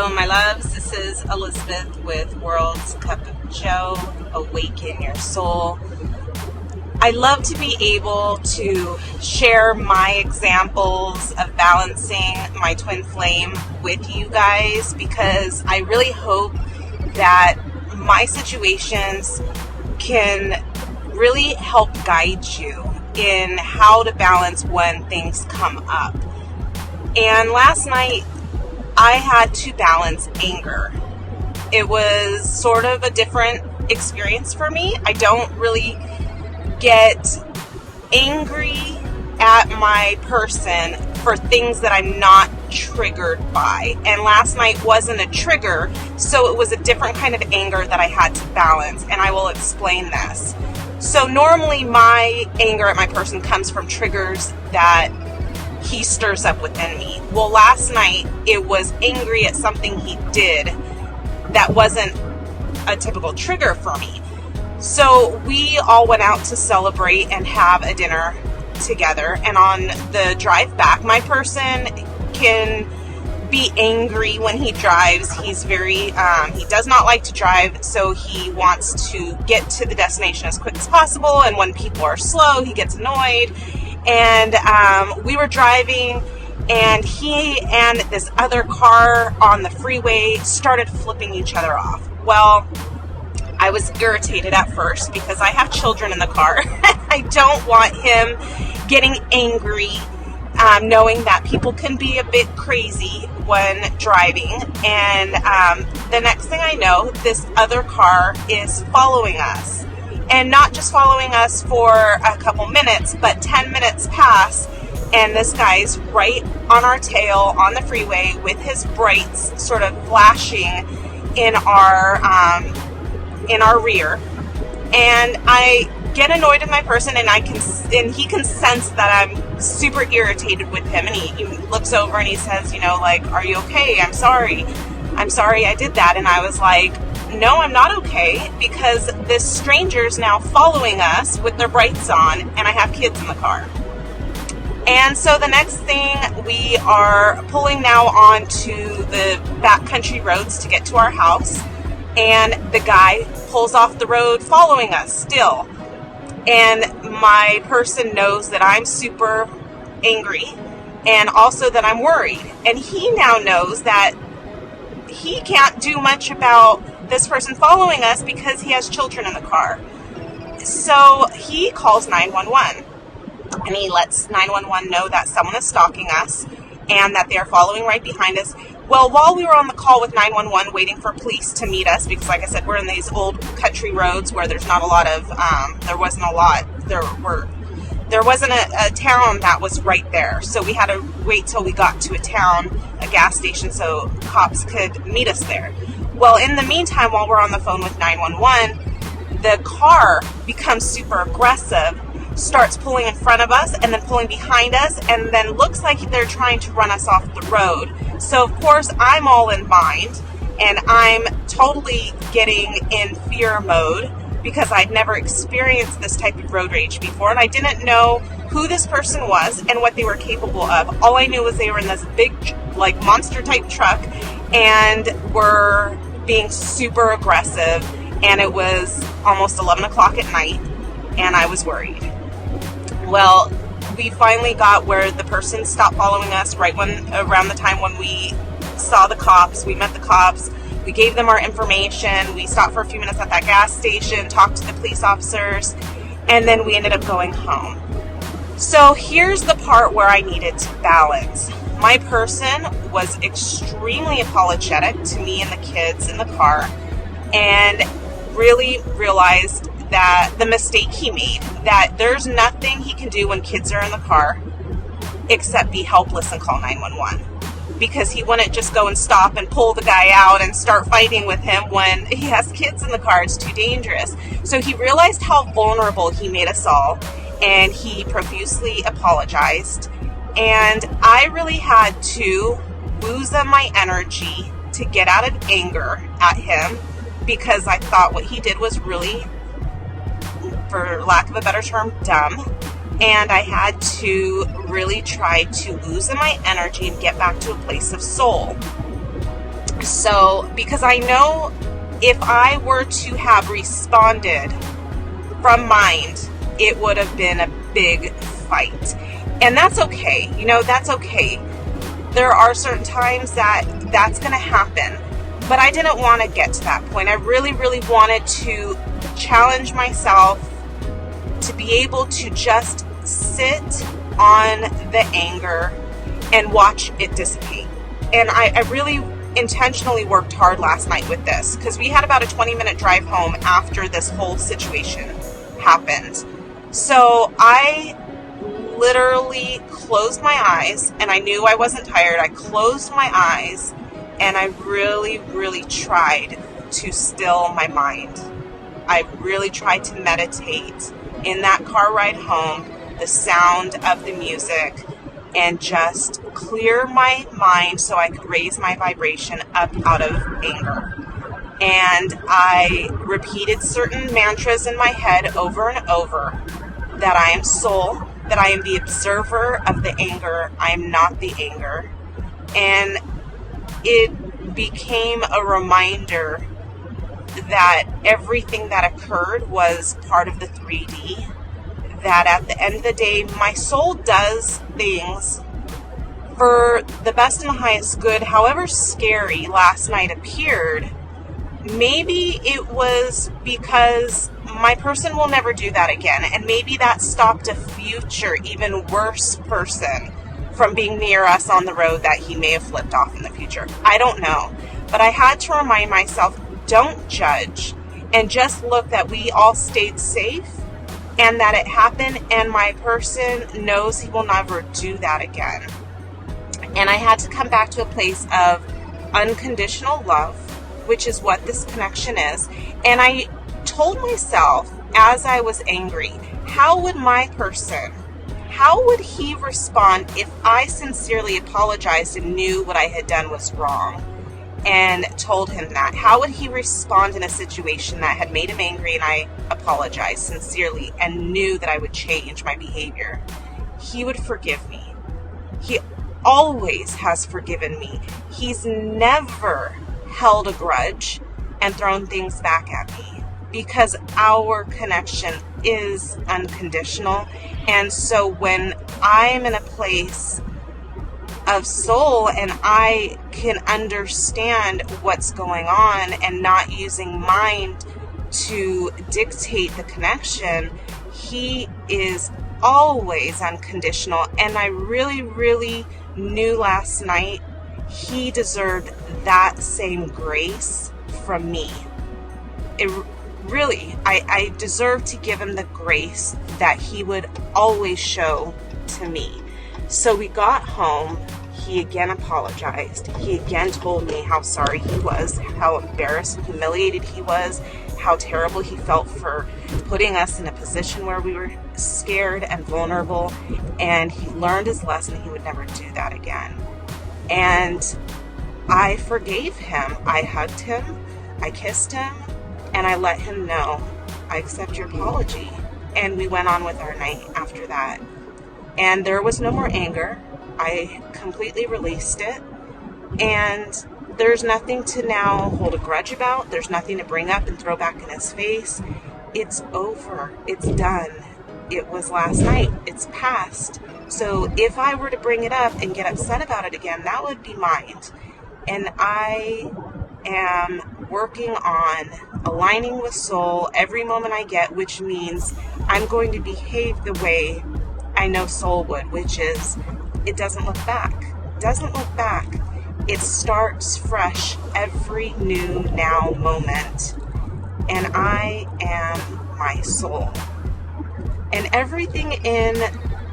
Hello, my loves. This is Elizabeth with World's Cup of Joe. Awaken your soul. I love to be able to share my examples of balancing my twin flame with you guys because I really hope that my situations can really help guide you in how to balance when things come up. And last night, I had to balance anger. It was sort of a different experience for me. I don't really get angry at my person for things that I'm not triggered by. And last night wasn't a trigger, so it was a different kind of anger that I had to balance, and I will explain this. So normally my anger at my person comes from triggers that he stirs up within me. Well, last night it was angry at something he did that wasn't a typical trigger for me. So we all went out to celebrate and have a dinner together. And on the drive back, my person can be angry when he drives. He's very, he does not like to drive, so he wants to get to the destination as quick as possible. And when people are slow, he gets annoyed. And we were driving, and he and this other car on the freeway started flipping each other off. Well, I was irritated at first because I have children in the car. I don't want him getting angry, knowing that people can be a bit crazy when driving. And the next thing I know, this other car is following us. And not just following us for a couple minutes, but 10 minutes pass, and this guy's right on our tail on the freeway with his brights sort of flashing in our rear. And I get annoyed with my person, and he can sense that I'm super irritated with him. And he looks over and he says, "Are you okay? I'm sorry I did that." And I was like, no, I'm not okay, because this stranger's now following us with their brights on, and I have kids in the car. And so the next thing, we are pulling now onto the backcountry roads to get to our house, and the guy pulls off the road following us still. And my person knows that I'm super angry, and also that I'm worried. And he now knows that he can't do much about this person following us because he has children in the car. So he calls 911, and he lets 911 know that someone is stalking us and that they're following right behind us. Well, while we were on the call with 911 waiting for police to meet us, because like I said, we're in these old country roads where there's not a lot of, there wasn't a town that was right there. So we had to wait till we got to a town, a gas station, so cops could meet us there. Well, in the meantime, while we're on the phone with 911, the car becomes super aggressive, starts pulling in front of us and then pulling behind us, and then looks like they're trying to run us off the road. So, of course, I'm all in bind, and I'm totally getting in fear mode because I'd never experienced this type of road rage before, and I didn't know who this person was and what they were capable of. All I knew was they were in this big, monster-type truck, and were being super aggressive, and it was almost 11 o'clock at night, and I was worried. Well, we finally got where the person stopped following us around the time when we saw the cops. We met the cops. We gave them our information. We stopped for a few minutes at that gas station, talked to the police officers, and then we ended up going home. So here's the part where I needed to balance. My person was extremely apologetic to me and the kids in the car, and really realized that the mistake he made, that there's nothing he can do when kids are in the car except be helpless and call 911. Because he wouldn't just go and stop and pull the guy out and start fighting with him when he has kids in the car. It's too dangerous. So he realized how vulnerable he made us all, and he profusely apologized. And I really had to lose my energy to get out of anger at him, because I thought what he did was really, for lack of a better term, dumb. And I had to really try to lose my energy and get back to a place of soul. So, because I know if I were to have responded from mind, it would have been a big fight. And that's okay. That's okay. There are certain times that's going to happen. But I didn't want to get to that point. I really, really wanted to challenge myself to be able to just sit on the anger and watch it dissipate. And I really intentionally worked hard last night with this, because we had about a 20-minute drive home after this whole situation happened. So I literally closed my eyes, and I knew I wasn't tired. I closed my eyes, and I really, really tried to still my mind. I really tried to meditate in that car ride home, the sound of the music, and just clear my mind so I could raise my vibration up out of anger. And I repeated certain mantras in my head over and over, that I am soul, that I am the observer of the anger, I am not the anger. And it became a reminder that everything that occurred was part of the 3D, that at the end of the day, my soul does things for the best and the highest good. However scary last night appeared, maybe it was because my person will never do that again, and maybe that stopped a future, even worse person from being near us on the road that he may have flipped off in the future. I don't know. But I had to remind myself, don't judge, and just look that we all stayed safe and that it happened, and my person knows he will never do that again. And I had to come back to a place of unconditional love, which is what this connection is. And I told myself as I was angry, how would my person, how would he respond if I sincerely apologized and knew what I had done was wrong and told him that? How would he respond in a situation that had made him angry and I apologized sincerely and knew that I would change my behavior? He would forgive me. He always has forgiven me. He's never held a grudge and thrown things back at me, because our connection is unconditional. And so when I'm in a place of soul and I can understand what's going on and not using mind to dictate the connection, he is always unconditional. And I really, really knew last night he deserved that same grace from me. It really, I deserve to give him the grace that he would always show to me. So we got home. He again apologized. He again told me how sorry he was, how embarrassed and humiliated he was, how terrible he felt for putting us in a position where we were scared and vulnerable. And he learned his lesson. He would never do that again. And I forgave him. I hugged him. I kissed him. And I let him know, I accept your apology. And we went on with our night after that. And there was no more anger. I completely released it. And there's nothing to now hold a grudge about. There's nothing to bring up and throw back in his face. It's over. It's done. It was last night. It's past. So if I were to bring it up and get upset about it again, that would be mine. And I am working on aligning with soul every moment I get, which means I'm going to behave the way I know soul would, which is it doesn't look back. It doesn't look back. It starts fresh every new now moment. And I am my soul. And everything in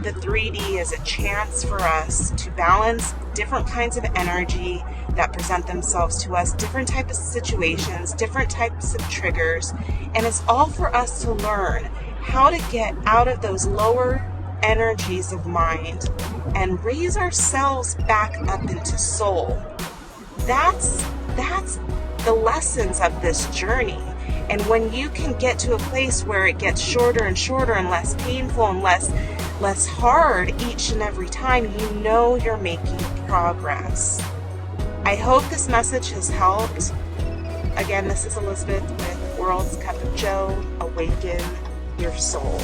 the 3D is a chance for us to balance different kinds of energy that present themselves to us, different types of situations, different types of triggers. And it's all for us to learn how to get out of those lower energies of mind and raise ourselves back up into soul. That's the lessons of this journey. And when you can get to a place where it gets shorter and shorter and less painful and less hard each and every time, you know you're making progress. I hope this message has helped. Again, this is Elizabeth with World's Cup of Joe. Awaken your soul.